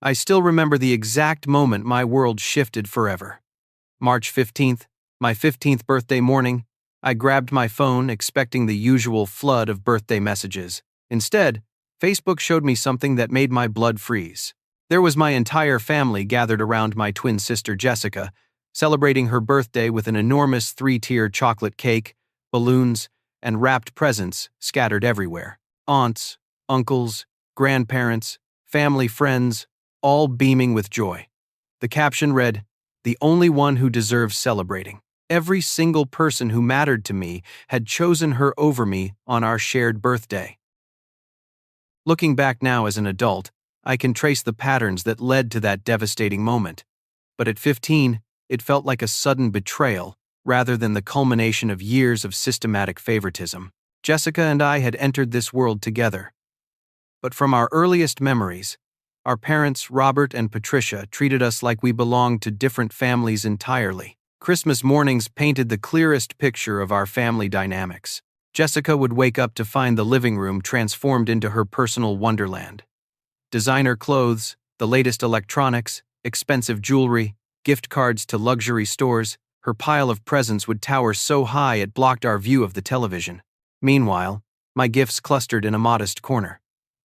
I still remember the exact moment my world shifted forever. March 15th, my 15th birthday morning, I grabbed my phone expecting the usual flood of birthday messages. Instead, Facebook showed me something that made my blood freeze. There was my entire family gathered around my twin sister Jessica, celebrating her birthday with an enormous 3-tier chocolate cake, balloons, and wrapped presents scattered everywhere. Aunts, uncles, grandparents, family friends, all beaming with joy. The caption read, "The only one who deserves celebrating." Every single person who mattered to me had chosen her over me on our shared birthday. Looking back now as an adult, I can trace the patterns that led to that devastating moment. But at 15, it felt like a sudden betrayal, rather than the culmination of years of systematic favoritism. Jessica and I had entered this world together. But from our earliest memories, our parents, Robert and Patricia, treated us like we belonged to different families entirely. Christmas mornings painted the clearest picture of our family dynamics. Jessica would wake up to find the living room transformed into her personal wonderland. Designer clothes, the latest electronics, expensive jewelry, gift cards to luxury stores, her pile of presents would tower so high it blocked our view of the television. Meanwhile, my gifts clustered in a modest corner.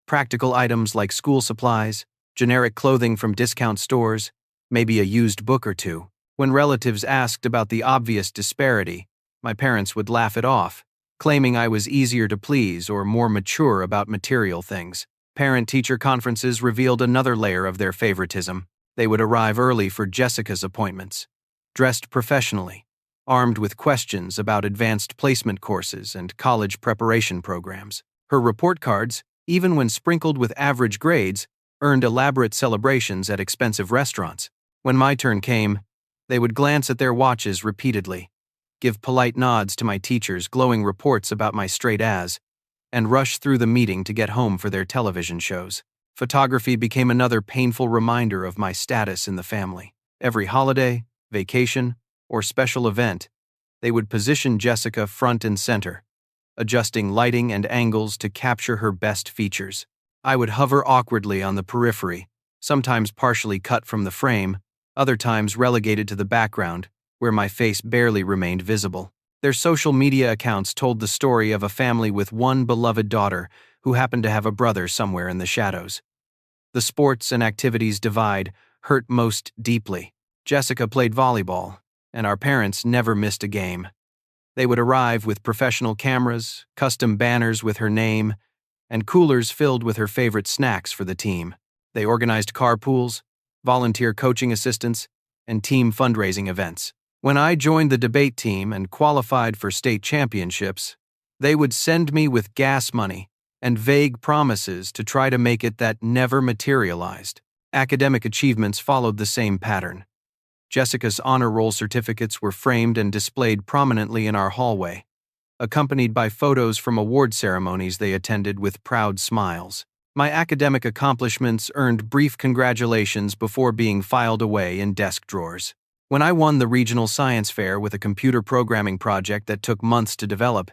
Practical items like school supplies, generic clothing from discount stores, maybe a used book or two. When relatives asked about the obvious disparity, my parents would laugh it off, claiming I was easier to please or more mature about material things. Parent-teacher conferences revealed another layer of their favoritism. They would arrive early for Jessica's appointments, dressed professionally, armed with questions about advanced placement courses and college preparation programs. Her report cards, even when sprinkled with average grades, earned elaborate celebrations at expensive restaurants. When my turn came, they would glance at their watches repeatedly, give polite nods to my teachers' glowing reports about my straight A's, and rush through the meeting to get home for their television shows. Photography became another painful reminder of my status in the family. Every holiday, vacation, or special event, they would position Jessica front and center, adjusting lighting and angles to capture her best features. I would hover awkwardly on the periphery, sometimes partially cut from the frame, other times relegated to the background, where my face barely remained visible. Their social media accounts told the story of a family with one beloved daughter who happened to have a brother somewhere in the shadows. The sports and activities divide hurt most deeply. Jessica played volleyball, and our parents never missed a game. They would arrive with professional cameras, custom banners with her name, and coolers filled with her favorite snacks for the team. They organized carpools, volunteer coaching assistants, and team fundraising events. When I joined the debate team and qualified for state championships, they would send me with gas money and vague promises to try to make it that never materialized. Academic achievements followed the same pattern. Jessica's honor roll certificates were framed and displayed prominently in our hallway, accompanied by photos from award ceremonies they attended with proud smiles. My academic accomplishments earned brief congratulations before being filed away in desk drawers. When I won the regional science fair with a computer programming project that took months to develop,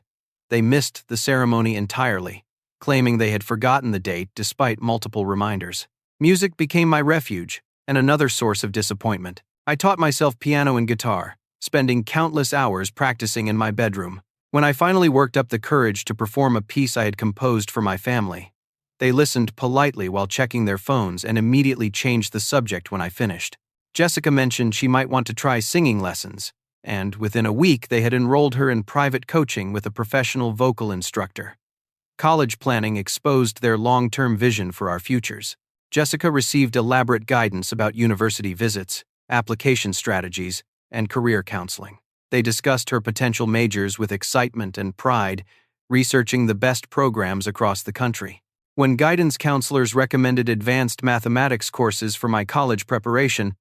they missed the ceremony entirely, claiming they had forgotten the date despite multiple reminders. Music became my refuge and another source of disappointment. I taught myself piano and guitar, spending countless hours practicing in my bedroom. When I finally worked up the courage to perform a piece I had composed for my family, they listened politely while checking their phones and immediately changed the subject when I finished. Jessica mentioned she might want to try singing lessons, and within a week they had enrolled her in private coaching with a professional vocal instructor. College planning exposed their long-term vision for our futures. Jessica received elaborate guidance about university visits, application strategies, and career counseling. They discussed her potential majors with excitement and pride, researching the best programs across the country. When guidance counselors recommended advanced mathematics courses for my college preparation,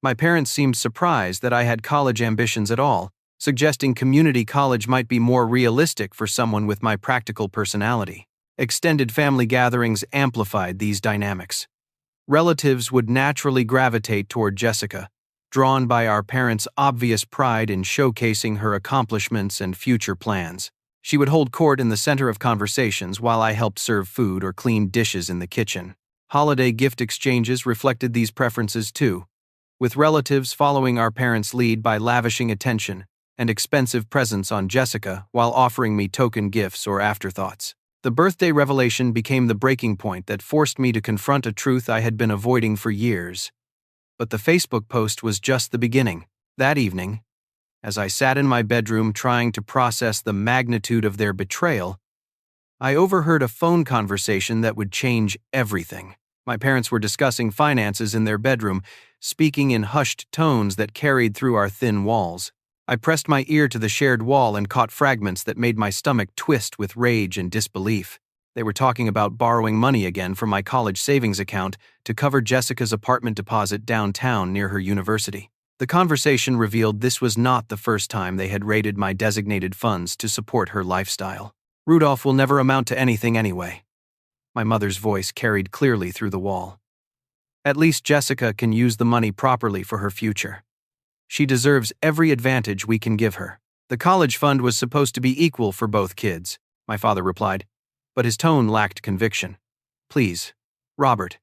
my parents seemed surprised that I had college ambitions at all, suggesting community college might be more realistic for someone with my practical personality. Extended family gatherings amplified these dynamics. Relatives would naturally gravitate toward Jessica, drawn by our parents' obvious pride in showcasing her accomplishments and future plans. She would hold court in the center of conversations while I helped serve food or clean dishes in the kitchen. Holiday gift exchanges reflected these preferences too, with relatives following our parents' lead by lavishing attention and expensive presents on Jessica while offering me token gifts or afterthoughts. The birthday revelation became the breaking point that forced me to confront a truth I had been avoiding for years. But the Facebook post was just the beginning. That evening, as I sat in my bedroom trying to process the magnitude of their betrayal, I overheard a phone conversation that would change everything. My parents were discussing finances in their bedroom, speaking in hushed tones that carried through our thin walls. I pressed my ear to the shared wall and caught fragments that made my stomach twist with rage and disbelief. They were talking about borrowing money again from my college savings account to cover Jessica's apartment deposit downtown near her university. The conversation revealed this was not the first time they had raided my designated funds to support her lifestyle. Rudolph will never amount to anything anyway. My mother's voice carried clearly through the wall. At least Jessica can use the money properly for her future. She deserves every advantage we can give her. The college fund was supposed to be equal for both kids, my father replied, but his tone lacked conviction. Please, Robert,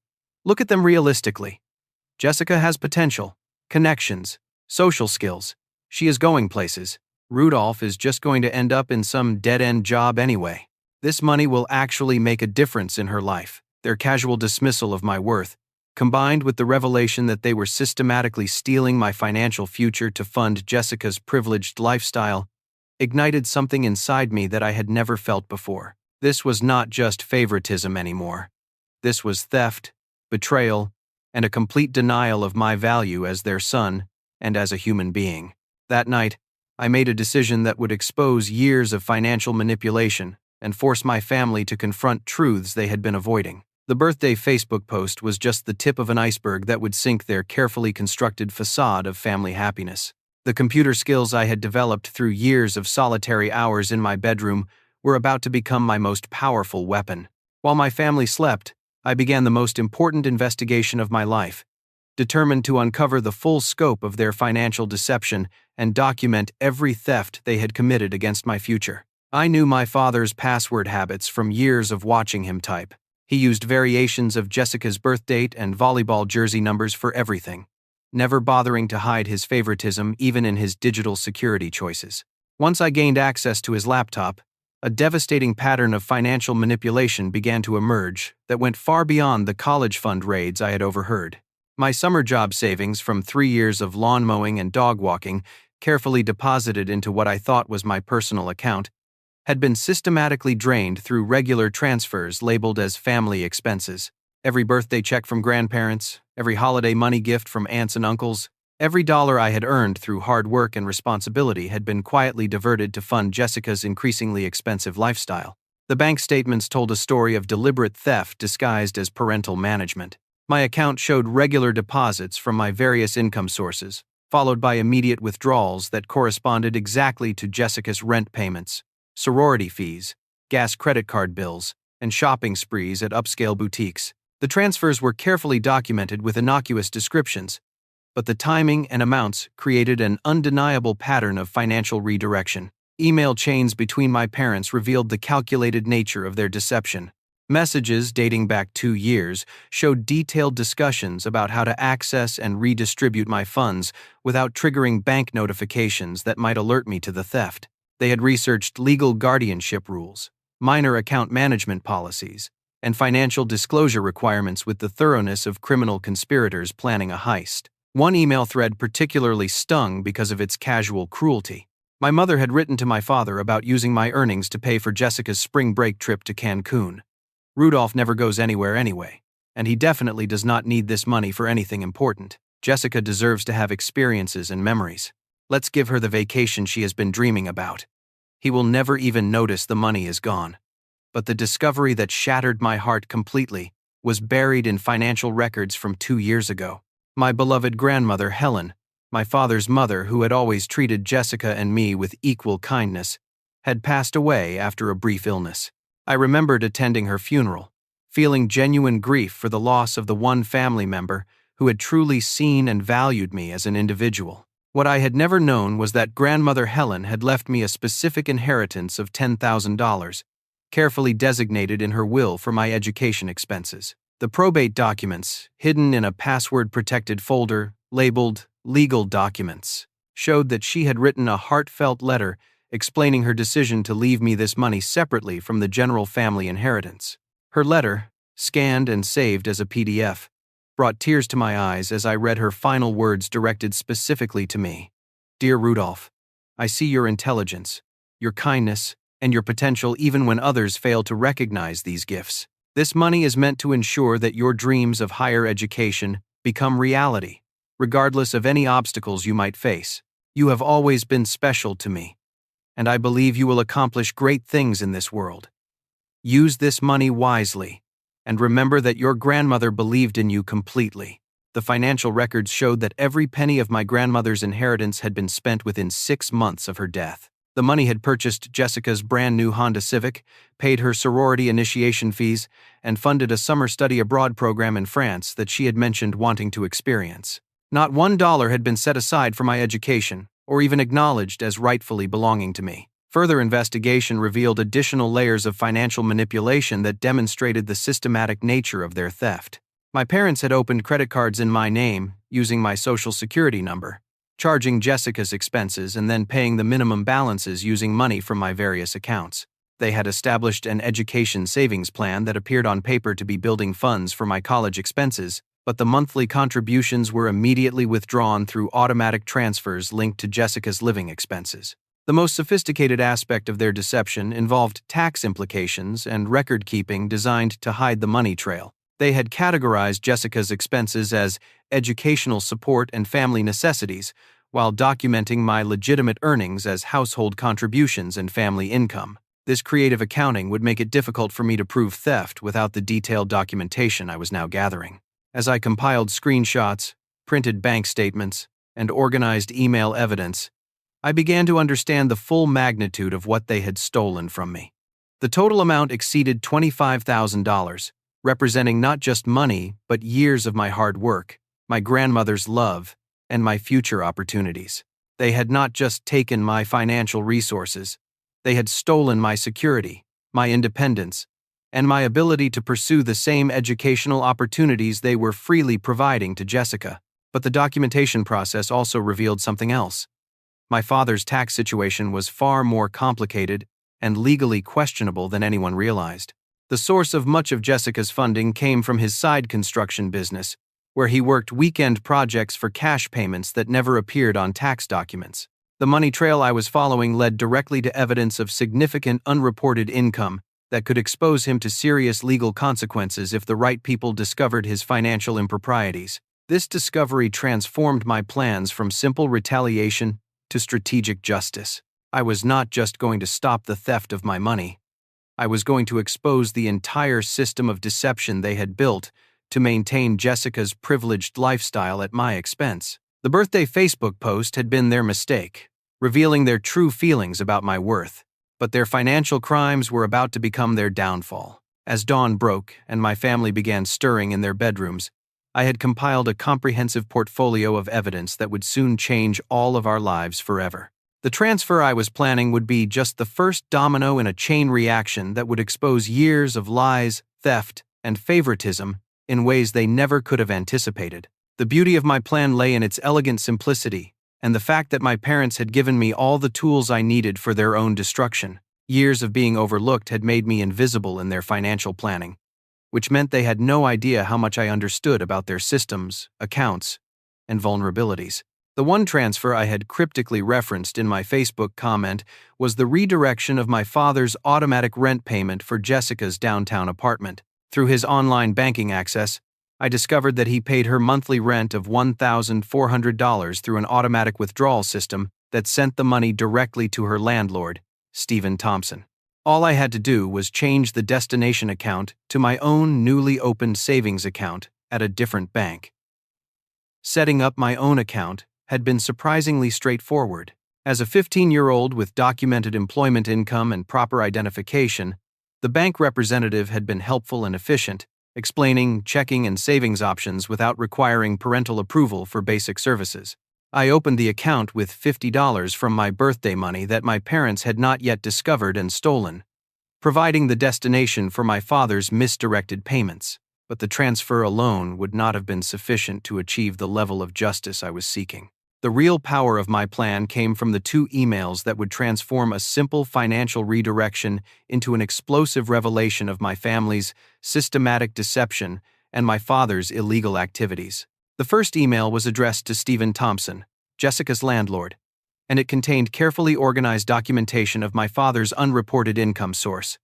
look at them realistically. Jessica has potential, connections, social skills. She is going places. Rudolph is just going to end up in some dead-end job anyway. This money will actually make a difference in her life. Their casual dismissal of my worth, combined with the revelation that they were systematically stealing my financial future to fund Jessica's privileged lifestyle, ignited something inside me that I had never felt before. This was not just favoritism anymore. This was theft, betrayal, and a complete denial of my value as their son and as a human being. That night, I made a decision that would expose years of financial manipulation and force my family to confront truths they had been avoiding. The birthday Facebook post was just the tip of an iceberg that would sink their carefully constructed facade of family happiness. The computer skills I had developed through years of solitary hours in my bedroom were about to become my most powerful weapon. While my family slept, I began the most important investigation of my life, determined to uncover the full scope of their financial deception and document every theft they had committed against my future. I knew my father's password habits from years of watching him type. He used variations of Jessica's birth date and volleyball jersey numbers for everything, never bothering to hide his favoritism even in his digital security choices. Once I gained access to his laptop, a devastating pattern of financial manipulation began to emerge that went far beyond the college fund raids I had overheard. My summer job savings from 3 years of lawn mowing and dog walking, carefully deposited into what I thought was my personal account, had been systematically drained through regular transfers labeled as family expenses. Every birthday check from grandparents, every holiday money gift from aunts and uncles, every dollar I had earned through hard work and responsibility had been quietly diverted to fund Jessica's increasingly expensive lifestyle. The bank statements told a story of deliberate theft disguised as parental management. My account showed regular deposits from my various income sources, followed by immediate withdrawals that corresponded exactly to Jessica's rent payments, sorority fees, gas credit card bills, and shopping sprees at upscale boutiques. The transfers were carefully documented with innocuous descriptions, but the timing and amounts created an undeniable pattern of financial redirection. Email chains between my parents revealed the calculated nature of their deception. Messages dating back 2 years showed detailed discussions about how to access and redistribute my funds without triggering bank notifications that might alert me to the theft. They had researched legal guardianship rules, minor account management policies, and financial disclosure requirements with the thoroughness of criminal conspirators planning a heist. One email thread particularly stung because of its casual cruelty. My mother had written to my father about using my earnings to pay for Jessica's spring break trip to Cancun. Rudolph never goes anywhere anyway, and he definitely does not need this money for anything important. Jessica deserves to have experiences and memories. Let's give her the vacation she has been dreaming about. He will never even notice the money is gone. But the discovery that shattered my heart completely was buried in financial records from 2 years ago. My beloved grandmother, Helen, my father's mother who had always treated Jessica and me with equal kindness, had passed away after a brief illness. I remembered attending her funeral, feeling genuine grief for the loss of the one family member who had truly seen and valued me as an individual. What I had never known was that grandmother Helen had left me a specific inheritance of $10,000, carefully designated in her will for my education expenses. The probate documents, hidden in a password-protected folder labeled Legal Documents, showed that she had written a heartfelt letter explaining her decision to leave me this money separately from the general family inheritance. Her letter, scanned and saved as a PDF, brought tears to my eyes as I read her final words directed specifically to me. Dear Rudolph, I see your intelligence, your kindness, and your potential even when others fail to recognize these gifts. This money is meant to ensure that your dreams of higher education become reality, regardless of any obstacles you might face. You have always been special to me, and I believe you will accomplish great things in this world. Use this money wisely, and remember that your grandmother believed in you completely. The financial records showed that every penny of my grandmother's inheritance had been spent within 6 months of her death. The money had purchased Jessica's brand new Honda Civic, paid her sorority initiation fees, and funded a summer study abroad program in France that she had mentioned wanting to experience. Not $1 had been set aside for my education, or even acknowledged as rightfully belonging to me. Further investigation revealed additional layers of financial manipulation that demonstrated the systematic nature of their theft. My parents had opened credit cards in my name, using my social security number, charging Jessica's expenses and then paying the minimum balances using money from my various accounts. They had established an education savings plan that appeared on paper to be building funds for my college expenses, but the monthly contributions were immediately withdrawn through automatic transfers linked to Jessica's living expenses. The most sophisticated aspect of their deception involved tax implications and record-keeping designed to hide the money trail. They had categorized Jessica's expenses as educational support and family necessities, while documenting my legitimate earnings as household contributions and family income. This creative accounting would make it difficult for me to prove theft without the detailed documentation I was now gathering. As I compiled screenshots, printed bank statements, and organized email evidence, I began to understand the full magnitude of what they had stolen from me. The total amount exceeded $25,000, representing not just money, but years of my hard work, my grandmother's love, and my future opportunities. They had not just taken my financial resources, they had stolen my security, my independence, and my ability to pursue the same educational opportunities they were freely providing to Jessica. But the documentation process also revealed something else. My father's tax situation was far more complicated and legally questionable than anyone realized. The source of much of Jessica's funding came from his side construction business, where he worked weekend projects for cash payments that never appeared on tax documents. The money trail I was following led directly to evidence of significant unreported income that could expose him to serious legal consequences if the right people discovered his financial improprieties. This discovery transformed my plans from simple retaliation to strategic justice. I was not just going to stop the theft of my money. I was going to expose the entire system of deception they had built to maintain Jessica's privileged lifestyle at my expense. The birthday Facebook post had been their mistake, revealing their true feelings about my worth, but their financial crimes were about to become their downfall. As dawn broke and my family began stirring in their bedrooms, I had compiled a comprehensive portfolio of evidence that would soon change all of our lives forever. The transfer I was planning would be just the first domino in a chain reaction that would expose years of lies, theft, and favoritism in ways they never could have anticipated. The beauty of my plan lay in its elegant simplicity and the fact that my parents had given me all the tools I needed for their own destruction. Years of being overlooked had made me invisible in their financial planning, which meant they had no idea how much I understood about their systems, accounts, and vulnerabilities. The one transfer I had cryptically referenced in my Facebook comment was the redirection of my father's automatic rent payment for Jessica's downtown apartment. Through his online banking access, I discovered that he paid her monthly rent of $1,400 through an automatic withdrawal system that sent the money directly to her landlord, Stephen Thompson. All I had to do was change the destination account to my own newly opened savings account at a different bank. Setting up my own account had been surprisingly straightforward. As a 15-year-old with documented employment income and proper identification, the bank representative had been helpful and efficient, explaining checking and savings options without requiring parental approval for basic services. I opened the account with $50 from my birthday money that my parents had not yet discovered and stolen, providing the destination for my father's misdirected payments. but the transfer alone would not have been sufficient to achieve the level of justice I was seeking. The real power of my plan came from the 2 emails that would transform a simple financial redirection into an explosive revelation of my family's systematic deception and my father's illegal activities. The first email was addressed to Stephen Thompson, Jessica's landlord, and it contained carefully organized documentation of my father's unreported income source.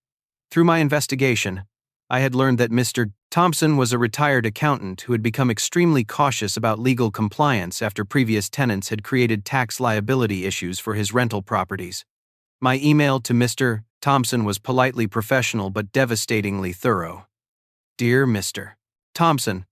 Through my investigation, I had learned that Mr. Thompson was a retired accountant who had become extremely cautious about legal compliance after previous tenants had created tax liability issues for his rental properties. My email to Mr. Thompson was politely professional but devastatingly thorough. Dear Mr. Thompson,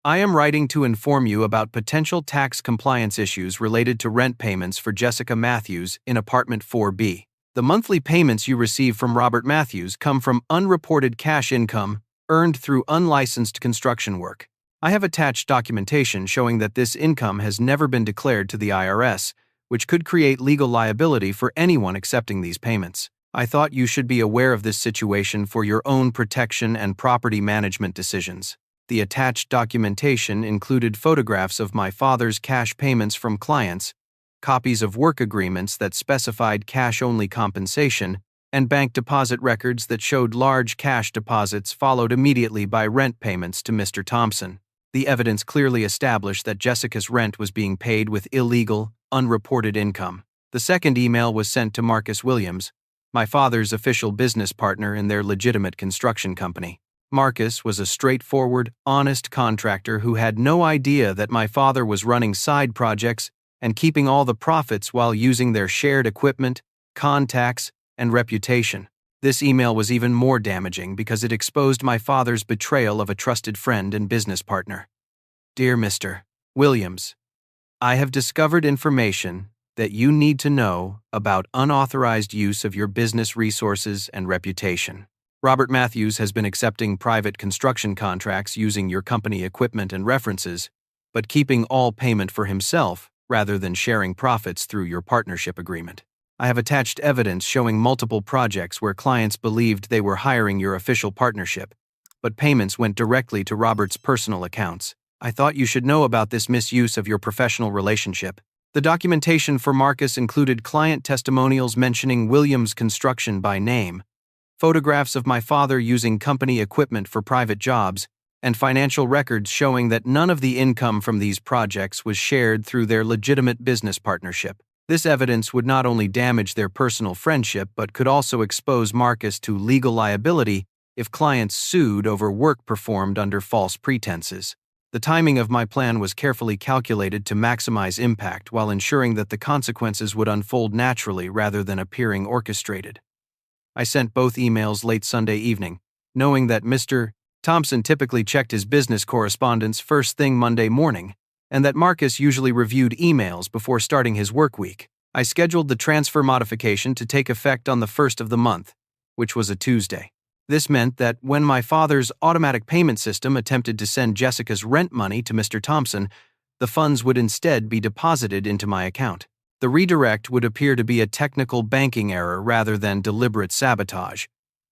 I am writing to inform you about potential tax compliance issues related to rent payments for Jessica Matthews in apartment 4B. The monthly payments you receive from Robert Matthews come from unreported cash income earned through unlicensed construction work. I have attached documentation showing that this income has never been declared to the IRS, which could create legal liability for anyone accepting these payments. I thought you should be aware of this situation for your own protection and property management decisions. The attached documentation included photographs of my father's cash payments from clients, copies of work agreements that specified cash-only compensation, and bank deposit records that showed large cash deposits followed immediately by rent payments to Mr. Thompson. The evidence clearly established that Jessica's rent was being paid with illegal, unreported income. The second email was sent to Marcus Williams, my father's official business partner in their legitimate construction company. Marcus was a straightforward, honest contractor who had no idea that my father was running side projects and keeping all the profits while using their shared equipment, contacts, and reputation. This email was even more damaging because it exposed my father's betrayal of a trusted friend and business partner. Dear Mr. Williams, I have discovered information that you need to know about unauthorized use of your business resources and reputation. Robert Matthews has been accepting private construction contracts using your company equipment and references, but keeping all payment for himself rather than sharing profits through your partnership agreement. I have attached evidence showing multiple projects where clients believed they were hiring your official partnership, but payments went directly to Robert's personal accounts. I thought you should know about this misuse of your professional relationship. The documentation for Marcus included client testimonials mentioning Williams Construction by name, photographs of my father using company equipment for private jobs, and financial records showing that none of the income from these projects was shared through their legitimate business partnership. This evidence would not only damage their personal friendship but could also expose Marcus to legal liability if clients sued over work performed under false pretenses. The timing of my plan was carefully calculated to maximize impact while ensuring that the consequences would unfold naturally rather than appearing orchestrated. I sent both emails late Sunday evening, knowing that Mr. Thompson typically checked his business correspondence first thing Monday morning, and that Marcus usually reviewed emails before starting his work week. I scheduled the transfer modification to take effect on the 1st of the month, which was a Tuesday. This meant that when my father's automatic payment system attempted to send Jessica's rent money to Mr. Thompson, the funds would instead be deposited into my account. The redirect would appear to be a technical banking error rather than deliberate sabotage,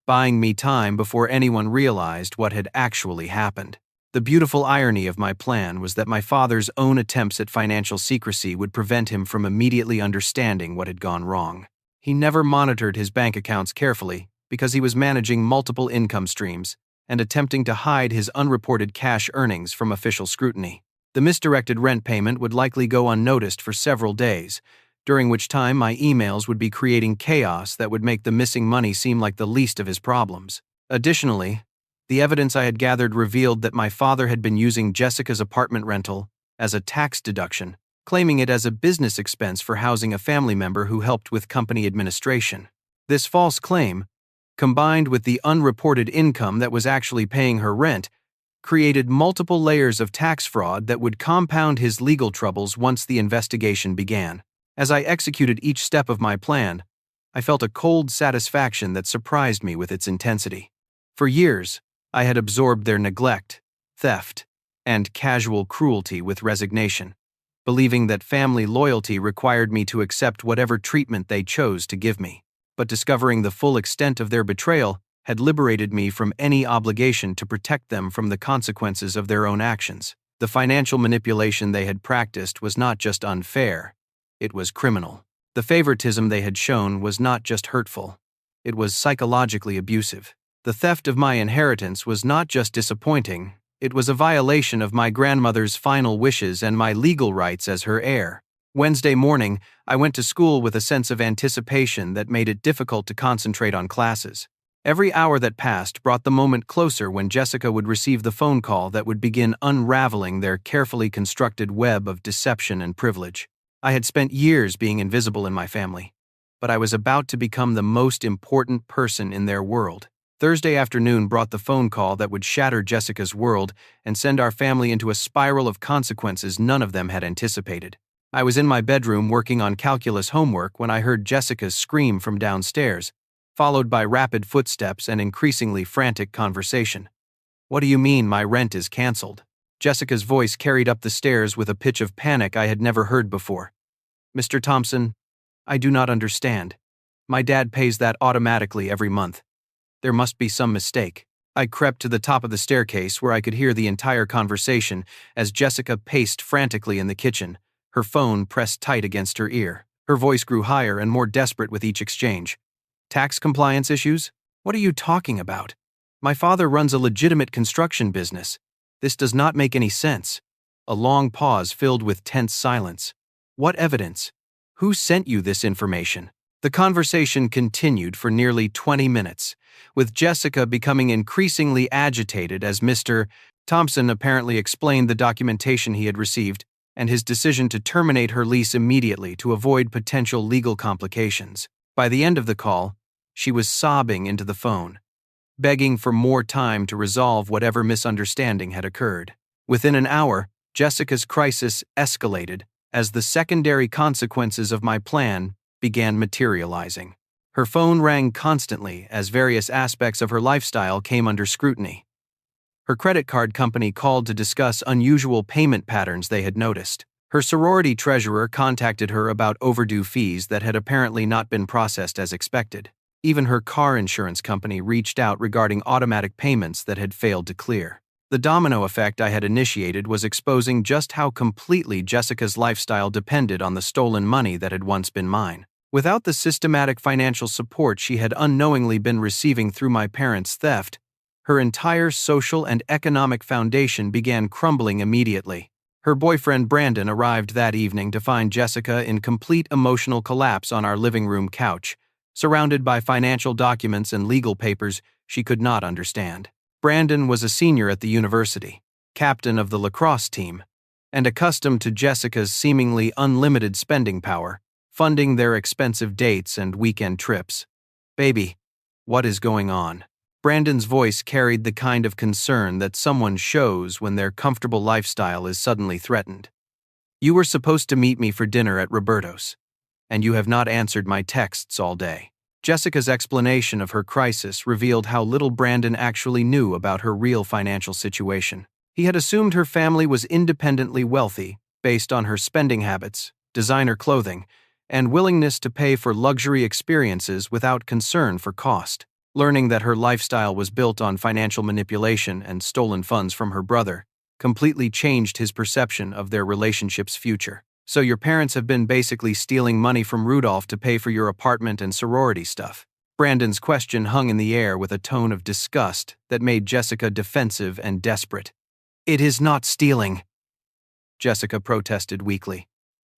buying me time before anyone realized what had actually happened. The beautiful irony of my plan was that my father's own attempts at financial secrecy would prevent him from immediately understanding what had gone wrong. He never monitored his bank accounts carefully because he was managing multiple income streams and attempting to hide his unreported cash earnings from official scrutiny. The misdirected rent payment would likely go unnoticed for several days, during which time my emails would be creating chaos that would make the missing money seem like the least of his problems. Additionally, the evidence I had gathered revealed that my father had been using Jessica's apartment rental as a tax deduction, claiming it as a business expense for housing a family member who helped with company administration. This false claim, combined with the unreported income that was actually paying her rent, created multiple layers of tax fraud that would compound his legal troubles once the investigation began. As I executed each step of my plan, I felt a cold satisfaction that surprised me with its intensity. For years, I had absorbed their neglect, theft, and casual cruelty with resignation, believing that family loyalty required me to accept whatever treatment they chose to give me. But discovering the full extent of their betrayal, had liberated me from any obligation to protect them from the consequences of their own actions. The financial manipulation they had practiced was not just unfair, it was criminal. The favoritism they had shown was not just hurtful, it was psychologically abusive. The theft of my inheritance was not just disappointing, it was a violation of my grandmother's final wishes and my legal rights as her heir. Wednesday morning, I went to school with a sense of anticipation that made it difficult to concentrate on classes. Every hour that passed brought the moment closer when Jessica would receive the phone call that would begin unraveling their carefully constructed web of deception and privilege. I had spent years being invisible in my family, but I was about to become the most important person in their world. Thursday afternoon brought the phone call that would shatter Jessica's world and send our family into a spiral of consequences none of them had anticipated. I was in my bedroom working on calculus homework when I heard Jessica's scream from downstairs, followed by rapid footsteps and increasingly frantic conversation. "What do you mean my rent is canceled?" Jessica's voice carried up the stairs with a pitch of panic I had never heard before. "Mr. Thompson, I do not understand. My dad pays that automatically every month. There must be some mistake." I crept to the top of the staircase where I could hear the entire conversation as Jessica paced frantically in the kitchen, her phone pressed tight against her ear. Her voice grew higher and more desperate with each exchange. "Tax compliance issues? What are you talking about? My father runs a legitimate construction business. This does not make any sense." A long pause filled with tense silence. "What evidence? Who sent you this information?" The conversation continued for nearly 20 minutes, with Jessica becoming increasingly agitated as Mr. Thompson apparently explained the documentation he had received and his decision to terminate her lease immediately to avoid potential legal complications. By the end of the call, she was sobbing into the phone, begging for more time to resolve whatever misunderstanding had occurred. Within an hour, Jessica's crisis escalated as the secondary consequences of my plan began materializing. Her phone rang constantly as various aspects of her lifestyle came under scrutiny. Her credit card company called to discuss unusual payment patterns they had noticed. Her sorority treasurer contacted her about overdue fees that had apparently not been processed as expected. Even her car insurance company reached out regarding automatic payments that had failed to clear. The domino effect I had initiated was exposing just how completely Jessica's lifestyle depended on the stolen money that had once been mine. Without the systematic financial support she had unknowingly been receiving through my parents' theft, her entire social and economic foundation began crumbling immediately. Her boyfriend Brandon arrived that evening to find Jessica in complete emotional collapse on our living room couch, surrounded by financial documents and legal papers she could not understand. Brandon was a senior at the university, captain of the lacrosse team, and accustomed to Jessica's seemingly unlimited spending power, funding their expensive dates and weekend trips. "Baby, what is going on?" Brandon's voice carried the kind of concern that someone shows when their comfortable lifestyle is suddenly threatened. "You were supposed to meet me for dinner at Roberto's, and you have not answered my texts all day." Jessica's explanation of her crisis revealed how little Brandon actually knew about her real financial situation. He had assumed her family was independently wealthy based on her spending habits, designer clothing, and willingness to pay for luxury experiences without concern for cost. Learning that her lifestyle was built on financial manipulation and stolen funds from her brother completely changed his perception of their relationship's future. "So your parents have been basically stealing money from Rudolph to pay for your apartment and sorority stuff?" Brandon's question hung in the air with a tone of disgust that made Jessica defensive and desperate. "It is not stealing," Jessica protested weakly.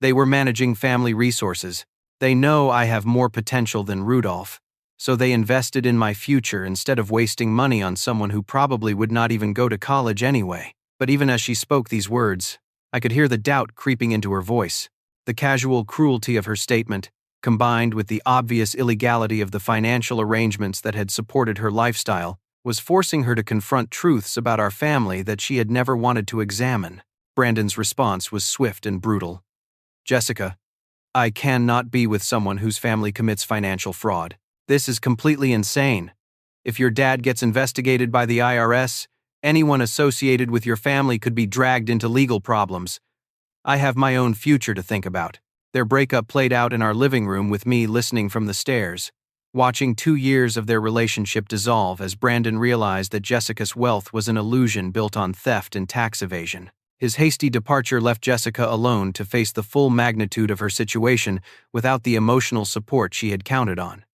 "They were managing family resources. They know I have more potential than Rudolph, so they invested in my future instead of wasting money on someone who probably would not even go to college anyway." But even as she spoke these words, I could hear the doubt creeping into her voice. The casual cruelty of her statement, combined with the obvious illegality of the financial arrangements that had supported her lifestyle, was forcing her to confront truths about our family that she had never wanted to examine. Brandon's response was swift and brutal. "Jessica, I cannot be with someone whose family commits financial fraud. This is completely insane. If your dad gets investigated by the IRS, anyone associated with your family could be dragged into legal problems. I have my own future to think about." Their breakup played out in our living room with me listening from the stairs, watching 2 years of their relationship dissolve as Brandon realized that Jessica's wealth was an illusion built on theft and tax evasion. His hasty departure left Jessica alone to face the full magnitude of her situation without the emotional support she had counted on.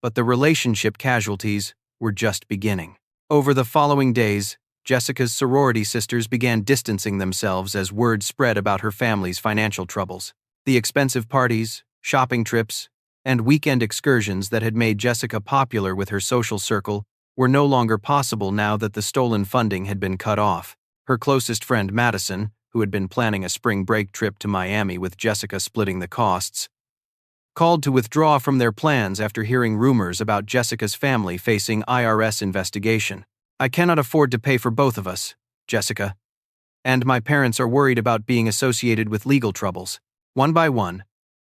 But the relationship casualties were just beginning. Over the following days, Jessica's sorority sisters began distancing themselves as word spread about her family's financial troubles. The expensive parties, shopping trips, and weekend excursions that had made Jessica popular with her social circle were no longer possible now that the stolen funding had been cut off. Her closest friend Madison, who had been planning a spring break trip to Miami with Jessica splitting the costs, called to withdraw from their plans after hearing rumors about Jessica's family facing IRS investigation. "I cannot afford to pay for both of us, Jessica, and my parents are worried about being associated with legal troubles." One by one,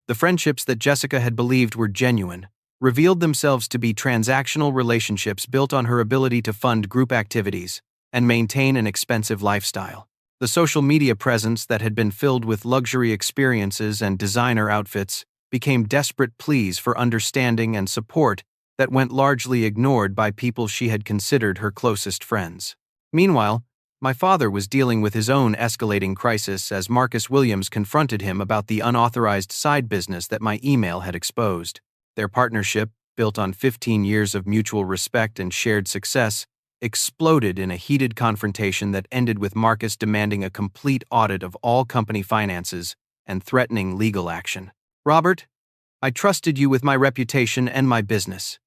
the friendships that Jessica had believed were genuine revealed themselves to be transactional relationships built on her ability to fund group activities and maintain an expensive lifestyle. The social media presence that had been filled with luxury experiences and designer outfits became desperate pleas for understanding and support that went largely ignored by people she had considered her closest friends. Meanwhile, my father was dealing with his own escalating crisis as Marcus Williams confronted him about the unauthorized side business that my email had exposed. Their partnership, built on 15 years of mutual respect and shared success, exploded in a heated confrontation that ended with Marcus demanding a complete audit of all company finances and threatening legal action. "Robert, I trusted you with my reputation and my business."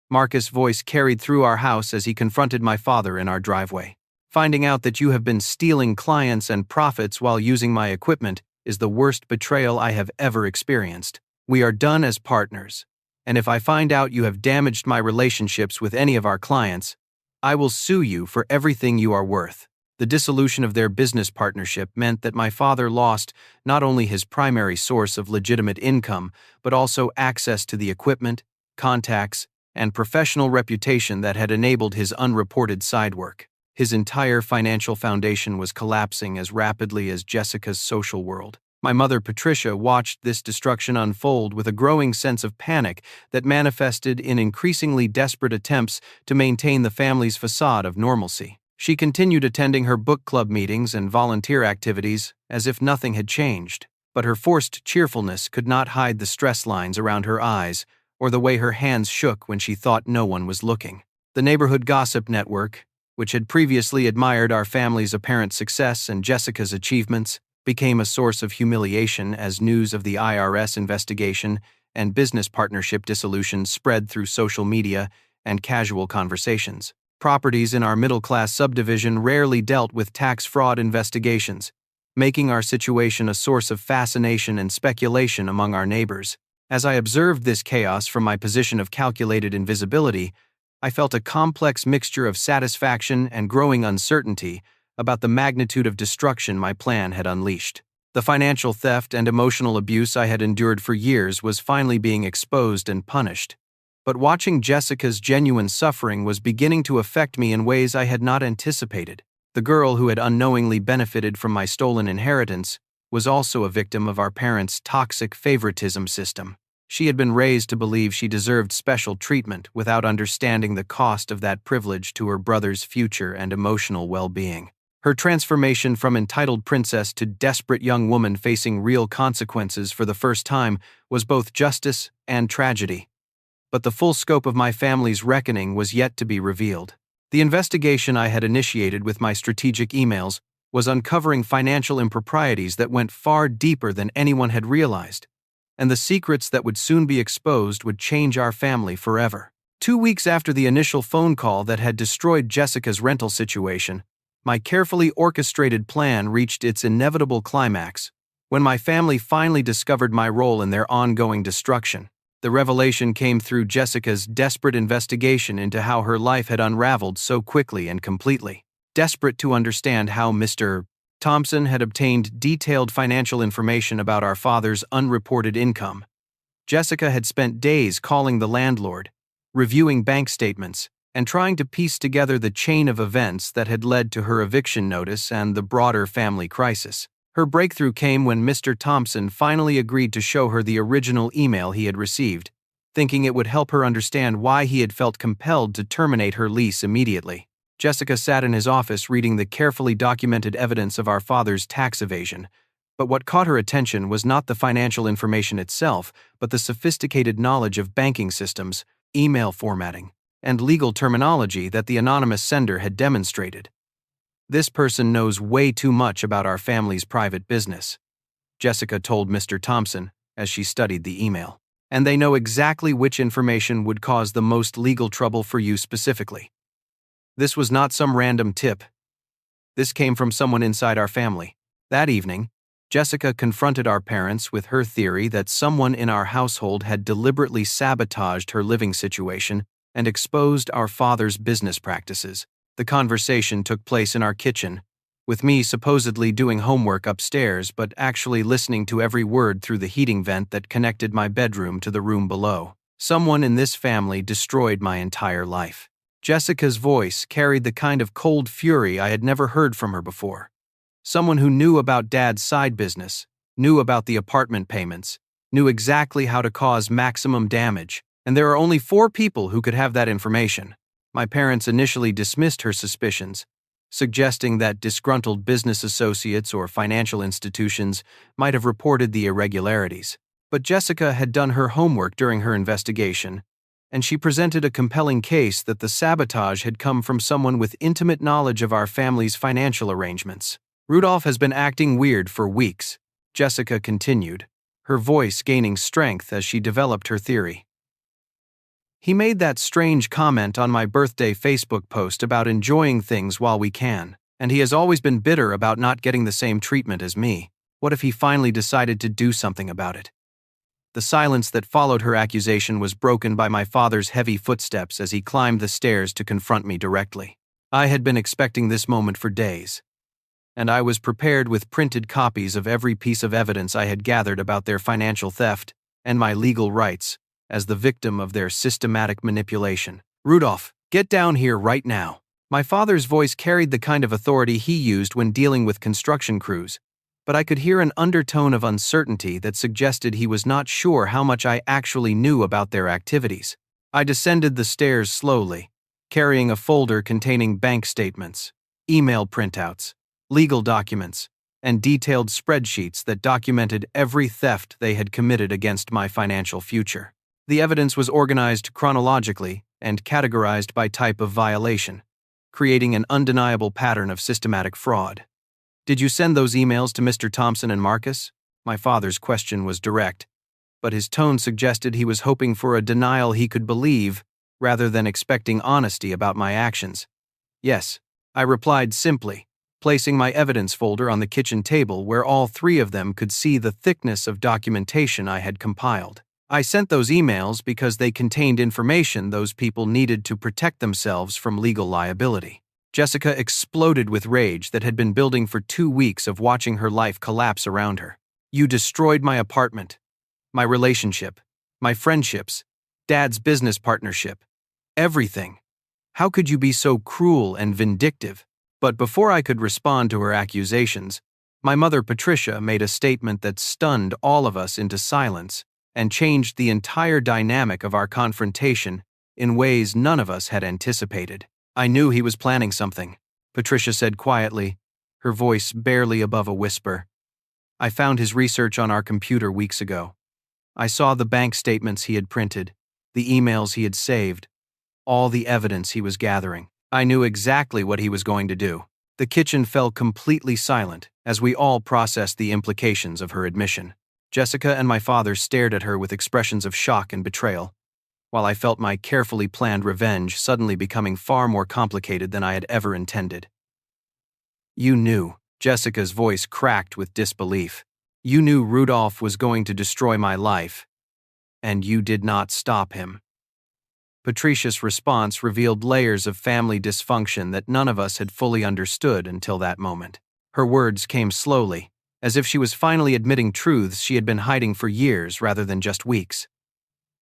Marcus' voice carried through our house as he confronted my father in our driveway. "Finding out that you have been stealing clients and profits while using my equipment is the worst betrayal I have ever experienced. We are done as partners, and if I find out you have damaged my relationships with any of our clients, I will sue you for everything you are worth." The dissolution of their business partnership meant that my father lost not only his primary source of legitimate income, but also access to the equipment, contacts, and professional reputation that had enabled his unreported side work. His entire financial foundation was collapsing as rapidly as Jessica's social world. My mother, Patricia, watched this destruction unfold with a growing sense of panic that manifested in increasingly desperate attempts to maintain the family's facade of normalcy. She continued attending her book club meetings and volunteer activities as if nothing had changed, but her forced cheerfulness could not hide the stress lines around her eyes or the way her hands shook when she thought no one was looking. The neighborhood gossip network, which had previously admired our family's apparent success and Jessica's achievements, became a source of humiliation as news of the IRS investigation and business partnership dissolution spread through social media and casual conversations. Properties in our middle-class subdivision rarely dealt with tax fraud investigations, making our situation a source of fascination and speculation among our neighbors. As I observed this chaos from my position of calculated invisibility, I felt a complex mixture of satisfaction and growing uncertainty about the magnitude of destruction my plan had unleashed. The financial theft and emotional abuse I had endured for years was finally being exposed and punished. But watching Jessica's genuine suffering was beginning to affect me in ways I had not anticipated. The girl who had unknowingly benefited from my stolen inheritance was also a victim of our parents' toxic favoritism system. She had been raised to believe she deserved special treatment without understanding the cost of that privilege to her brother's future and emotional well-being. Her transformation from entitled princess to desperate young woman facing real consequences for the first time was both justice and tragedy. But the full scope of my family's reckoning was yet to be revealed. The investigation I had initiated with my strategic emails was uncovering financial improprieties that went far deeper than anyone had realized, and the secrets that would soon be exposed would change our family forever. 2 weeks after the initial phone call that had destroyed Jessica's rental situation, my carefully orchestrated plan reached its inevitable climax when my family finally discovered my role in their ongoing destruction. The revelation came through Jessica's desperate investigation into how her life had unraveled so quickly and completely. Desperate to understand how Mr. Thompson had obtained detailed financial information about our father's unreported income, Jessica had spent days calling the landlord, reviewing bank statements, and trying to piece together the chain of events that had led to her eviction notice and the broader family crisis. Her breakthrough came when Mr. Thompson finally agreed to show her the original email he had received, thinking it would help her understand why he had felt compelled to terminate her lease immediately. Jessica sat in his office reading the carefully documented evidence of our father's tax evasion, but what caught her attention was not the financial information itself, but the sophisticated knowledge of banking systems, email formatting, and legal terminology that the anonymous sender had demonstrated. "This person knows way too much about our family's private business," Jessica told Mr. Thompson as she studied the email. "And they know exactly which information would cause the most legal trouble for you specifically. This was not some random tip. This came from someone inside our family." That evening, Jessica confronted our parents with her theory that someone in our household had deliberately sabotaged her living situation and exposed our father's business practices. The conversation took place in our kitchen, with me supposedly doing homework upstairs but actually listening to every word through the heating vent that connected my bedroom to the room below. "Someone in this family destroyed my entire life." Jessica's voice carried the kind of cold fury I had never heard from her before. "Someone who knew about Dad's side business, knew about the apartment payments, knew exactly how to cause maximum damage, and there are only 4 people who could have that information." My parents initially dismissed her suspicions, suggesting that disgruntled business associates or financial institutions might have reported the irregularities. But Jessica had done her homework during her investigation, and she presented a compelling case that the sabotage had come from someone with intimate knowledge of our family's financial arrangements. "Rudolph has been acting weird for weeks," Jessica continued, her voice gaining strength as she developed her theory. "He made that strange comment on my birthday Facebook post about enjoying things while we can, and he has always been bitter about not getting the same treatment as me. What if he finally decided to do something about it?" The silence that followed her accusation was broken by my father's heavy footsteps as he climbed the stairs to confront me directly. I had been expecting this moment for days, and I was prepared with printed copies of every piece of evidence I had gathered about their financial theft and my legal rights as the victim of their systematic manipulation. "Rudolph, get down here right now." My father's voice carried the kind of authority he used when dealing with construction crews, but I could hear an undertone of uncertainty that suggested he was not sure how much I actually knew about their activities. I descended the stairs slowly, carrying a folder containing bank statements, email printouts, legal documents, and detailed spreadsheets that documented every theft they had committed against my financial future. The evidence was organized chronologically and categorized by type of violation, creating an undeniable pattern of systematic fraud. "Did you send those emails to Mr. Thompson and Marcus?" My father's question was direct, but his tone suggested he was hoping for a denial he could believe rather than expecting honesty about my actions. "Yes," I replied simply, placing my evidence folder on the kitchen table where all 3 of them could see the thickness of documentation I had compiled. "I sent those emails because they contained information those people needed to protect themselves from legal liability." Jessica exploded with rage that had been building for 2 weeks of watching her life collapse around her. "You destroyed my apartment, my relationship, my friendships, Dad's business partnership, everything. How could you be so cruel and vindictive?" But before I could respond to her accusations, my mother Patricia made a statement that stunned all of us into silence and changed the entire dynamic of our confrontation in ways none of us had anticipated. "I knew he was planning something," Patricia said quietly, her voice barely above a whisper. "I found his research on our computer weeks ago. I saw the bank statements he had printed, the emails he had saved, all the evidence he was gathering. I knew exactly what he was going to do." The kitchen fell completely silent as we all processed the implications of her admission. Jessica and my father stared at her with expressions of shock and betrayal, while I felt my carefully planned revenge suddenly becoming far more complicated than I had ever intended. "You knew," Jessica's voice cracked with disbelief. "You knew Rudolph was going to destroy my life, and you did not stop him." Patricia's response revealed layers of family dysfunction that none of us had fully understood until that moment. Her words came slowly, as if she was finally admitting truths she had been hiding for years rather than just weeks.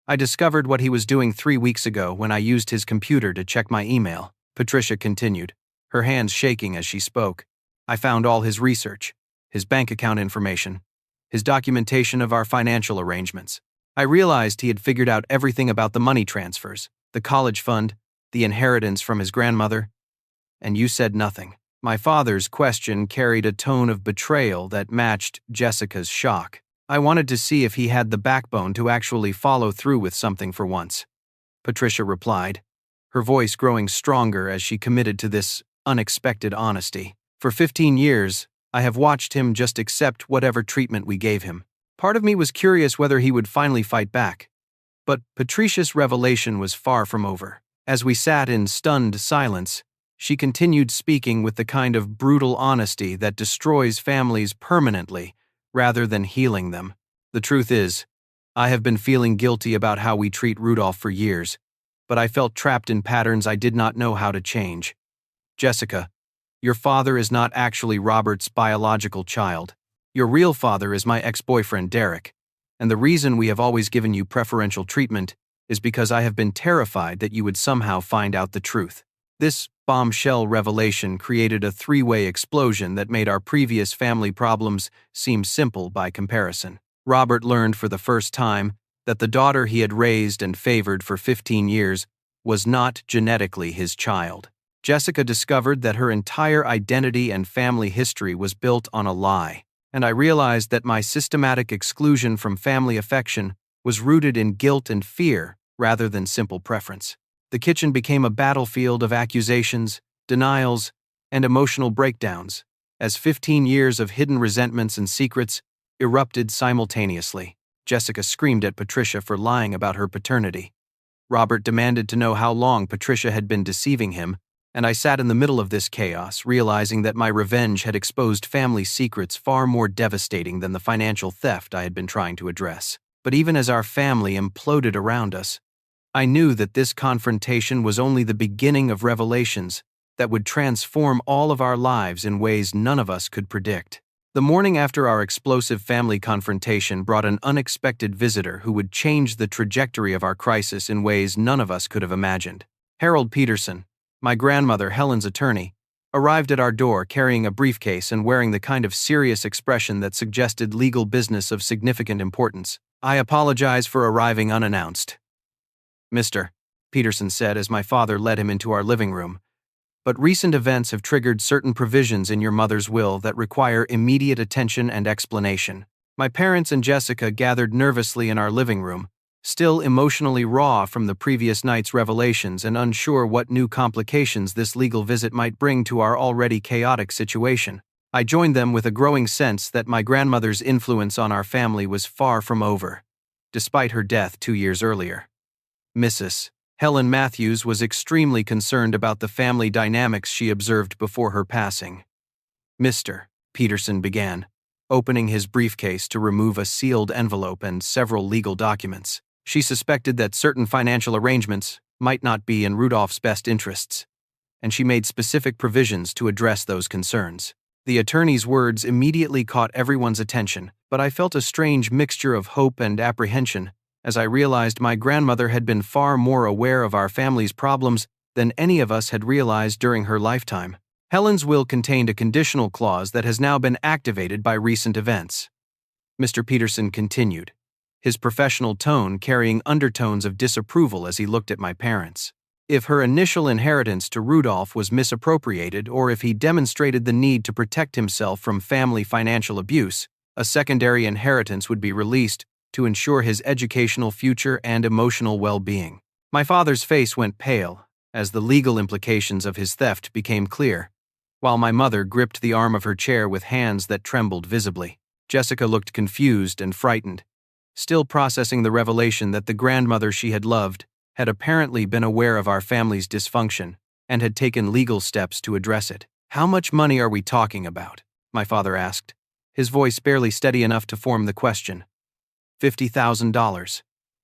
"I discovered what he was doing 3 weeks ago when I used his computer to check my email," Patricia continued, her hands shaking as she spoke. "I found all his research, his bank account information, his documentation of our financial arrangements. I realized he had figured out everything about the money transfers, the college fund, the inheritance from his grandmother. And you said nothing. My father's question carried a tone of betrayal that matched Jessica's shock. I wanted to see if he had the backbone to actually follow through with something for once. Patricia replied, her voice growing stronger as she committed to this unexpected honesty. For 15 years, I have watched him just accept whatever treatment we gave him. Part of me was curious whether he would finally fight back. But Patricia's revelation was far from over. As we sat in stunned silence, she continued speaking with the kind of brutal honesty that destroys families permanently rather than healing them. The truth is, I have been feeling guilty about how we treat Rudolph for years, but I felt trapped in patterns I did not know how to change. Jessica, your father is not actually Robert's biological child. Your real father is my ex-boyfriend, Derek, and the reason we have always given you preferential treatment is because I have been terrified that you would somehow find out the truth. This bombshell revelation created a three-way explosion that made our previous family problems seem simple by comparison. Robert learned for the first time that the daughter he had raised and favored for 15 years was not genetically his child. Jessica discovered that her entire identity and family history was built on a lie, and I realized that my systematic exclusion from family affection was rooted in guilt and fear rather than simple preference. The kitchen became a battlefield of accusations, denials, and emotional breakdowns, as 15 years of hidden resentments and secrets erupted simultaneously. Jessica screamed at Patricia for lying about her paternity. Robert demanded to know how long Patricia had been deceiving him, and I sat in the middle of this chaos, realizing that my revenge had exposed family secrets far more devastating than the financial theft I had been trying to address. But even as our family imploded around us, I knew that this confrontation was only the beginning of revelations that would transform all of our lives in ways none of us could predict. The morning after our explosive family confrontation brought an unexpected visitor who would change the trajectory of our crisis in ways none of us could have imagined. Harold Peterson, my grandmother Helen's attorney, arrived at our door carrying a briefcase and wearing the kind of serious expression that suggested legal business of significant importance. I apologize for arriving unannounced, Mr. Peterson said as my father led him into our living room. But recent events have triggered certain provisions in your mother's will that require immediate attention and explanation. My parents and Jessica gathered nervously in our living room, still emotionally raw from the previous night's revelations and unsure what new complications this legal visit might bring to our already chaotic situation. I joined them with a growing sense that my grandmother's influence on our family was far from over, despite her death 2 years earlier. Mrs. Helen Matthews was extremely concerned about the family dynamics she observed before her passing. Mr. Peterson began, opening his briefcase to remove a sealed envelope and several legal documents. She suspected that certain financial arrangements might not be in Rudolph's best interests, and she made specific provisions to address those concerns. The attorney's words immediately caught everyone's attention, but I felt a strange mixture of hope and apprehension as I realized my grandmother had been far more aware of our family's problems than any of us had realized during her lifetime. Helen's will contained a conditional clause that has now been activated by recent events. Mr. Peterson continued, his professional tone carrying undertones of disapproval as he looked at my parents. If her initial inheritance to Rudolph was misappropriated or if he demonstrated the need to protect himself from family financial abuse, a secondary inheritance would be released to ensure his educational future and emotional well-being. My father's face went pale as the legal implications of his theft became clear, while my mother gripped the arm of her chair with hands that trembled visibly. Jessica looked confused and frightened, still processing the revelation that the grandmother she had loved had apparently been aware of our family's dysfunction and had taken legal steps to address it. "How much money are we talking about?" my father asked, his voice barely steady enough to form the question. $50,000,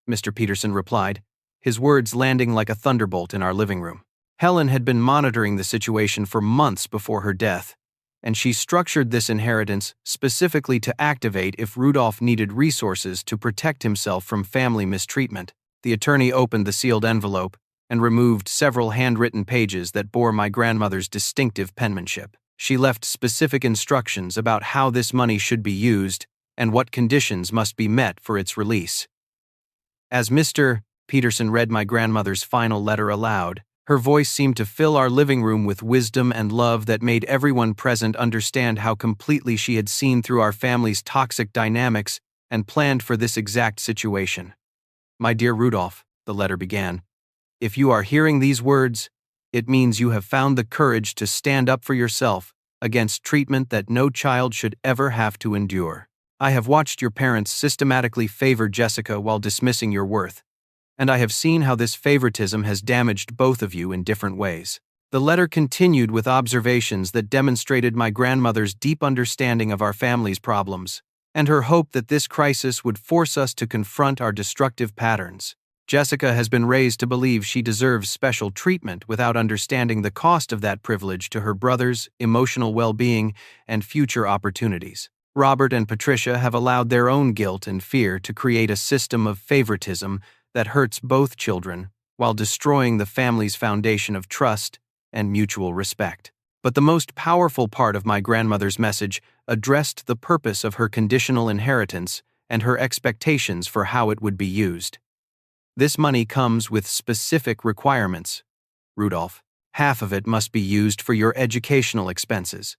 Mr. Peterson replied, his words landing like a thunderbolt in our living room. Helen had been monitoring the situation for months before her death, and she structured this inheritance specifically to activate if Rudolph needed resources to protect himself from family mistreatment. The attorney opened the sealed envelope and removed several handwritten pages that bore my grandmother's distinctive penmanship. She left specific instructions about how this money should be used and what conditions must be met for its release. As Mr. Peterson read my grandmother's final letter aloud, her voice seemed to fill our living room with wisdom and love that made everyone present understand how completely she had seen through our family's toxic dynamics and planned for this exact situation. My dear Rudolph, the letter began, if you are hearing these words, it means you have found the courage to stand up for yourself against treatment that no child should ever have to endure. I have watched your parents systematically favor Jessica while dismissing your worth, and I have seen how this favoritism has damaged both of you in different ways. The letter continued with observations that demonstrated my grandmother's deep understanding of our family's problems, and her hope that this crisis would force us to confront our destructive patterns. Jessica has been raised to believe she deserves special treatment without understanding the cost of that privilege to her brother's emotional well-being and future opportunities. Robert and Patricia have allowed their own guilt and fear to create a system of favoritism that hurts both children while destroying the family's foundation of trust and mutual respect. But the most powerful part of my grandmother's message addressed the purpose of her conditional inheritance and her expectations for how it would be used. This money comes with specific requirements. Rudolph, half of it must be used for your educational expenses,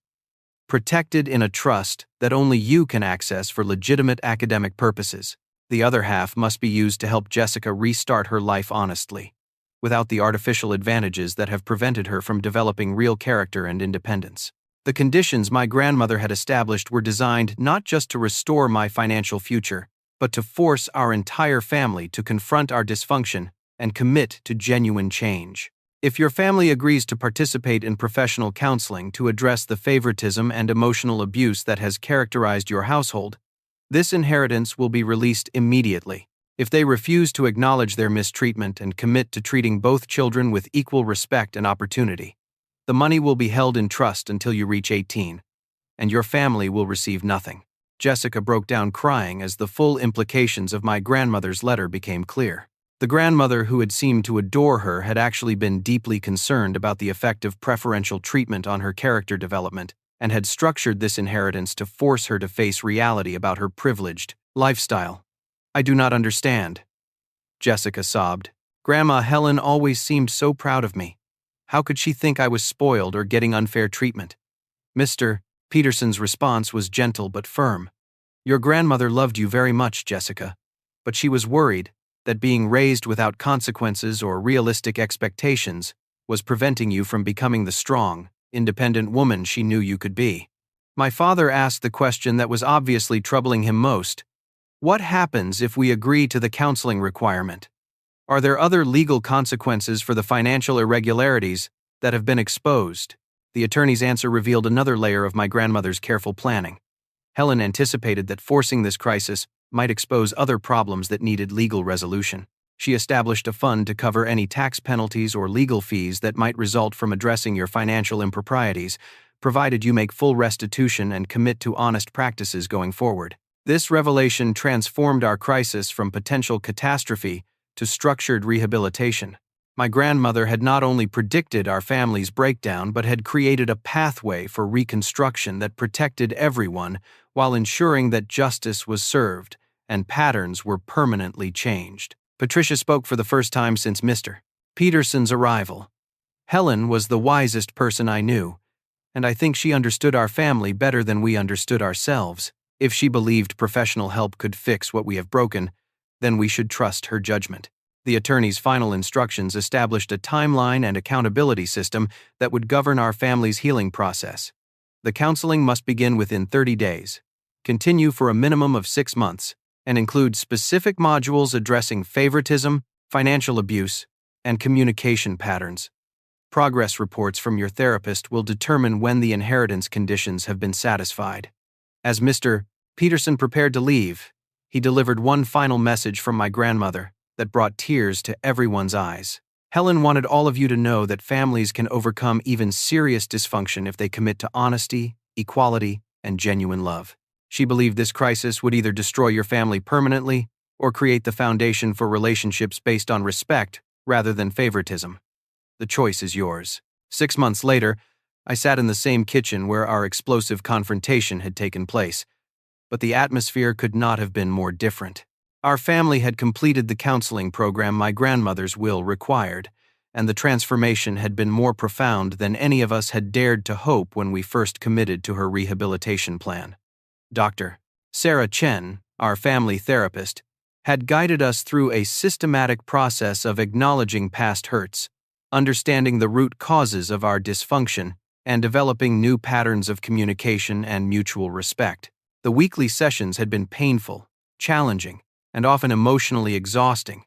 protected in a trust that only you can access for legitimate academic purposes. The other half must be used to help Jessica restart her life honestly, without the artificial advantages that have prevented her from developing real character and independence. The conditions my grandmother had established were designed not just to restore my financial future, but to force our entire family to confront our dysfunction and commit to genuine change. If your family agrees to participate in professional counseling to address the favoritism and emotional abuse that has characterized your household, this inheritance will be released immediately. If they refuse to acknowledge their mistreatment and commit to treating both children with equal respect and opportunity, the money will be held in trust until you reach 18, and your family will receive nothing. Jessica broke down crying as the full implications of my grandmother's letter became clear. The grandmother who had seemed to adore her had actually been deeply concerned about the effect of preferential treatment on her character development and had structured this inheritance to force her to face reality about her privileged lifestyle. I do not understand, Jessica sobbed. Grandma Helen always seemed so proud of me. How could she think I was spoiled or getting unfair treatment? Mr. Peterson's response was gentle but firm. Your grandmother loved you very much, Jessica, but she was worried that being raised without consequences or realistic expectations was preventing you from becoming the strong, independent woman she knew you could be. My father asked the question that was obviously troubling him most. What happens if we agree to the counseling requirement? Are there other legal consequences for the financial irregularities that have been exposed? The attorney's answer revealed another layer of my grandmother's careful planning. Helen anticipated that forcing this crisis might expose other problems that needed legal resolution. She established a fund to cover any tax penalties or legal fees that might result from addressing your financial improprieties, provided you make full restitution and commit to honest practices going forward. This revelation transformed our crisis from potential catastrophe to structured rehabilitation. My grandmother had not only predicted our family's breakdown but had created a pathway for reconstruction that protected everyone while ensuring that justice was served and patterns were permanently changed. Patricia spoke for the first time since Mr. Peterson's arrival. Helen was the wisest person I knew, and I think she understood our family better than we understood ourselves. If she believed professional help could fix what we have broken, then we should trust her judgment. The attorney's final instructions established a timeline and accountability system that would govern our family's healing process. The counseling must begin within 30 days, continue for a minimum of 6 months, and include specific modules addressing favoritism, financial abuse, and communication patterns. Progress reports from your therapist will determine when the inheritance conditions have been satisfied. As Mr. Peterson prepared to leave, he delivered one final message from my grandmother that brought tears to everyone's eyes. Helen wanted all of you to know that families can overcome even serious dysfunction if they commit to honesty, equality, and genuine love. She believed this crisis would either destroy your family permanently or create the foundation for relationships based on respect rather than favoritism. The choice is yours. 6 months later, I sat in the same kitchen where our explosive confrontation had taken place, but the atmosphere could not have been more different. Our family had completed the counseling program my grandmother's will required, and the transformation had been more profound than any of us had dared to hope when we first committed to her rehabilitation plan. Dr. Sarah Chen, our family therapist, had guided us through a systematic process of acknowledging past hurts, understanding the root causes of our dysfunction, and developing new patterns of communication and mutual respect. The weekly sessions had been painful, challenging, and often emotionally exhausting,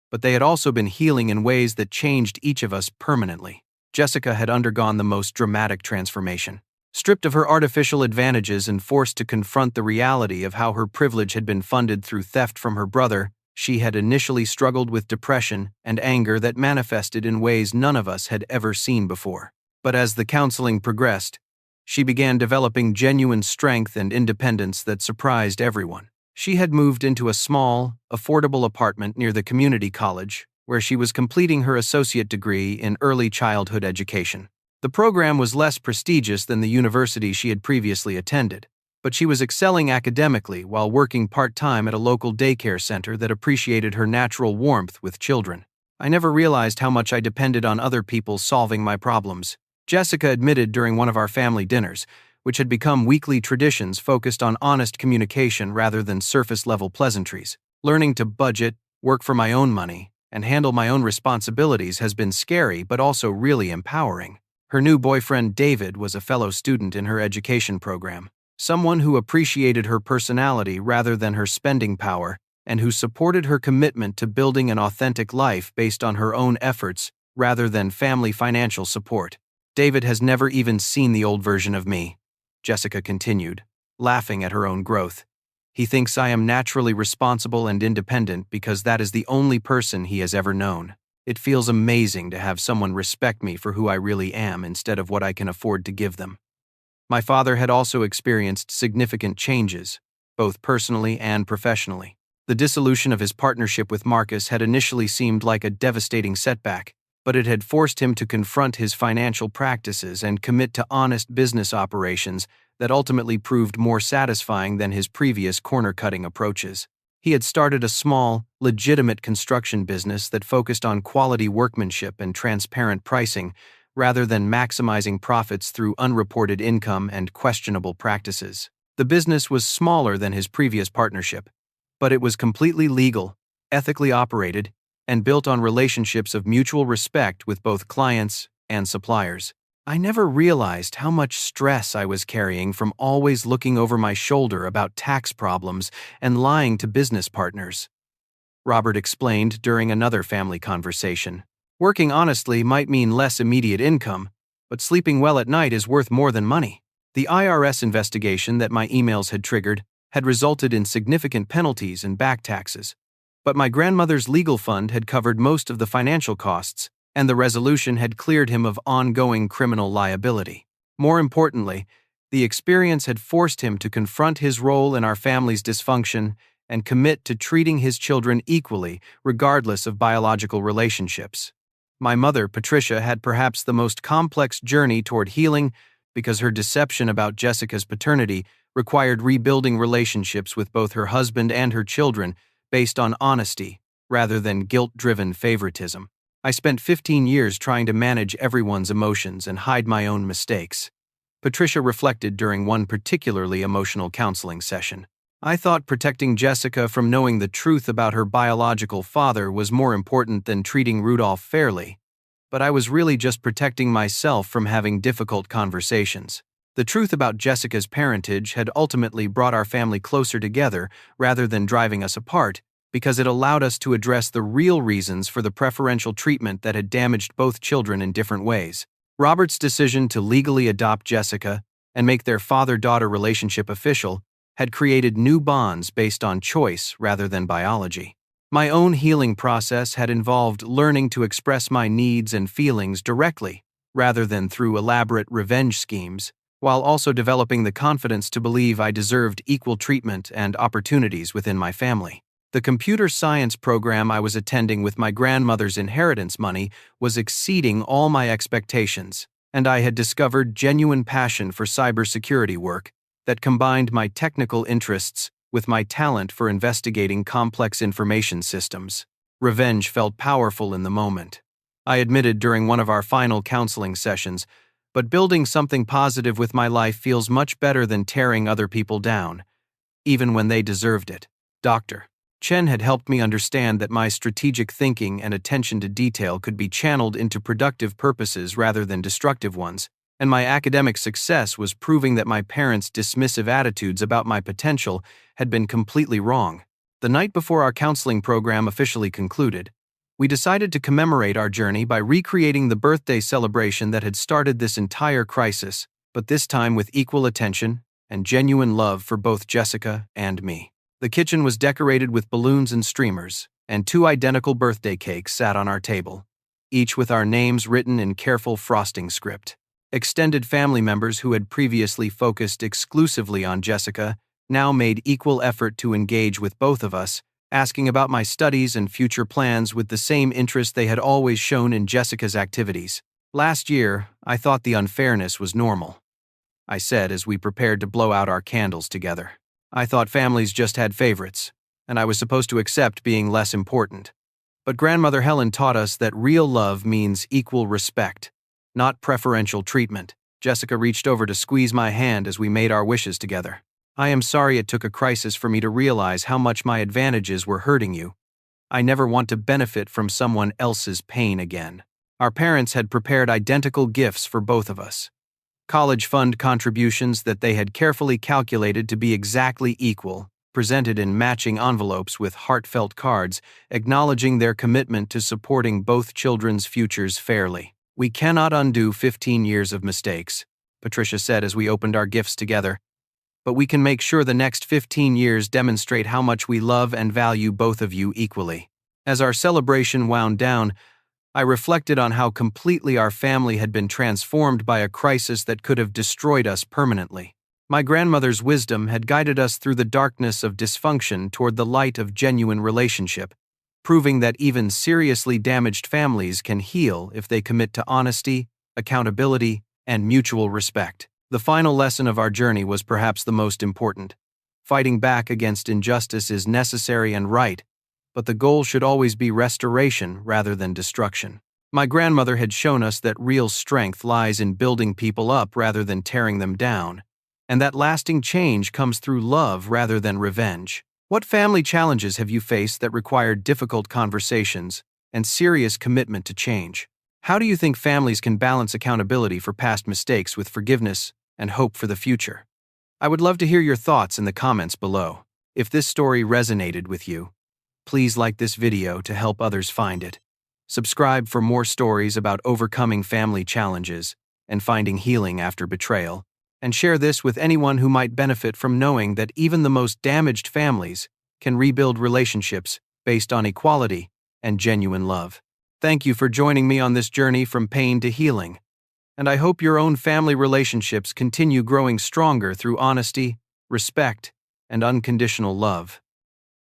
but they had also been healing in ways that changed each of us permanently. Jessica had undergone the most dramatic transformation. Stripped of her artificial advantages and forced to confront the reality of how her privilege had been funded through theft from her brother, she had initially struggled with depression and anger that manifested in ways none of us had ever seen before. But as the counseling progressed, she began developing genuine strength and independence that surprised everyone. She had moved into a small, affordable apartment near the community college, where she was completing her associate degree in early childhood education. The program was less prestigious than the university she had previously attended, but she was excelling academically while working part-time at a local daycare center that appreciated her natural warmth with children. I never realized how much I depended on other people solving my problems, Jessica admitted during one of our family dinners, which had become weekly traditions focused on honest communication rather than surface-level pleasantries. Learning to budget, work for my own money, and handle my own responsibilities has been scary but also really empowering. Her new boyfriend, David, was a fellow student in her education program, someone who appreciated her personality rather than her spending power, and who supported her commitment to building an authentic life based on her own efforts rather than family financial support. David has never even seen the old version of me, Jessica continued, laughing at her own growth. He thinks I am naturally responsible and independent because that is the only person he has ever known. It feels amazing to have someone respect me for who I really am instead of what I can afford to give them. My father had also experienced significant changes, both personally and professionally. The dissolution of his partnership with Marcus had initially seemed like a devastating setback, but it had forced him to confront his financial practices and commit to honest business operations that ultimately proved more satisfying than his previous corner-cutting approaches. He had started a small, legitimate construction business that focused on quality workmanship and transparent pricing, rather than maximizing profits through unreported income and questionable practices. The business was smaller than his previous partnership, but it was completely legal, ethically operated, and built on relationships of mutual respect with both clients and suppliers. I never realized how much stress I was carrying from always looking over my shoulder about tax problems and lying to business partners, Robert explained during another family conversation. Working honestly might mean less immediate income, but sleeping well at night is worth more than money. The IRS investigation that my emails had triggered had resulted in significant penalties and back taxes, but my grandmother's legal fund had covered most of the financial costs, and the resolution had cleared him of ongoing criminal liability. More importantly, the experience had forced him to confront his role in our family's dysfunction and commit to treating his children equally, regardless of biological relationships. My mother, Patricia, had perhaps the most complex journey toward healing because her deception about Jessica's paternity required rebuilding relationships with both her husband and her children based on honesty rather than guilt-driven favoritism. I spent 15 years trying to manage everyone's emotions and hide my own mistakes, Patricia reflected during one particularly emotional counseling session. I thought protecting Jessica from knowing the truth about her biological father was more important than treating Rudolph fairly, but I was really just protecting myself from having difficult conversations. The truth about Jessica's parentage had ultimately brought our family closer together rather than driving us apart, because it allowed us to address the real reasons for the preferential treatment that had damaged both children in different ways. Robert's decision to legally adopt Jessica and make their father-daughter relationship official had created new bonds based on choice rather than biology. My own healing process had involved learning to express my needs and feelings directly, rather than through elaborate revenge schemes, while also developing the confidence to believe I deserved equal treatment and opportunities within my family. The computer science program I was attending with my grandmother's inheritance money was exceeding all my expectations, and I had discovered genuine passion for cybersecurity work that combined my technical interests with my talent for investigating complex information systems. Revenge felt powerful in the moment. I admitted during one of our final counseling sessions, but building something positive with my life feels much better than tearing other people down, even when they deserved it. Dr. Chen had helped me understand that my strategic thinking and attention to detail could be channeled into productive purposes rather than destructive ones, and my academic success was proving that my parents' dismissive attitudes about my potential had been completely wrong. The night before our counseling program officially concluded, we decided to commemorate our journey by recreating the birthday celebration that had started this entire crisis, but this time with equal attention and genuine love for both Jessica and me. The kitchen was decorated with balloons and streamers, and 2 identical birthday cakes sat on our table, each with our names written in careful frosting script. Extended family members who had previously focused exclusively on Jessica now made equal effort to engage with both of us, asking about my studies and future plans with the same interest they had always shown in Jessica's activities. Last year, I thought the unfairness was normal, I said as we prepared to blow out our candles together. I thought families just had favorites, and I was supposed to accept being less important. But Grandmother Helen taught us that real love means equal respect, not preferential treatment. Jessica reached over to squeeze my hand as we made our wishes together. I am sorry it took a crisis for me to realize how much my advantages were hurting you. I never want to benefit from someone else's pain again. Our parents had prepared identical gifts for both of us. College fund contributions that they had carefully calculated to be exactly equal, presented in matching envelopes with heartfelt cards, acknowledging their commitment to supporting both children's futures fairly. We cannot undo 15 years of mistakes, Patricia said as we opened our gifts together. But we can make sure the next 15 years demonstrate how much we love and value both of you equally. As our celebration wound down, I reflected on how completely our family had been transformed by a crisis that could have destroyed us permanently. My grandmother's wisdom had guided us through the darkness of dysfunction toward the light of genuine relationship, proving that even seriously damaged families can heal if they commit to honesty, accountability, and mutual respect. The final lesson of our journey was perhaps the most important. Fighting back against injustice is necessary and right, but the goal should always be restoration rather than destruction. My grandmother had shown us that real strength lies in building people up rather than tearing them down, and that lasting change comes through love rather than revenge. What family challenges have you faced that required difficult conversations and serious commitment to change? How do you think families can balance accountability for past mistakes with forgiveness and hope for the future? I would love to hear your thoughts in the comments below. If this story resonated with you, please like this video to help others find it. Subscribe for more stories about overcoming family challenges and finding healing after betrayal, and share this with anyone who might benefit from knowing that even the most damaged families can rebuild relationships based on equality and genuine love. Thank you for joining me on this journey from pain to healing, and I hope your own family relationships continue growing stronger through honesty, respect, and unconditional love.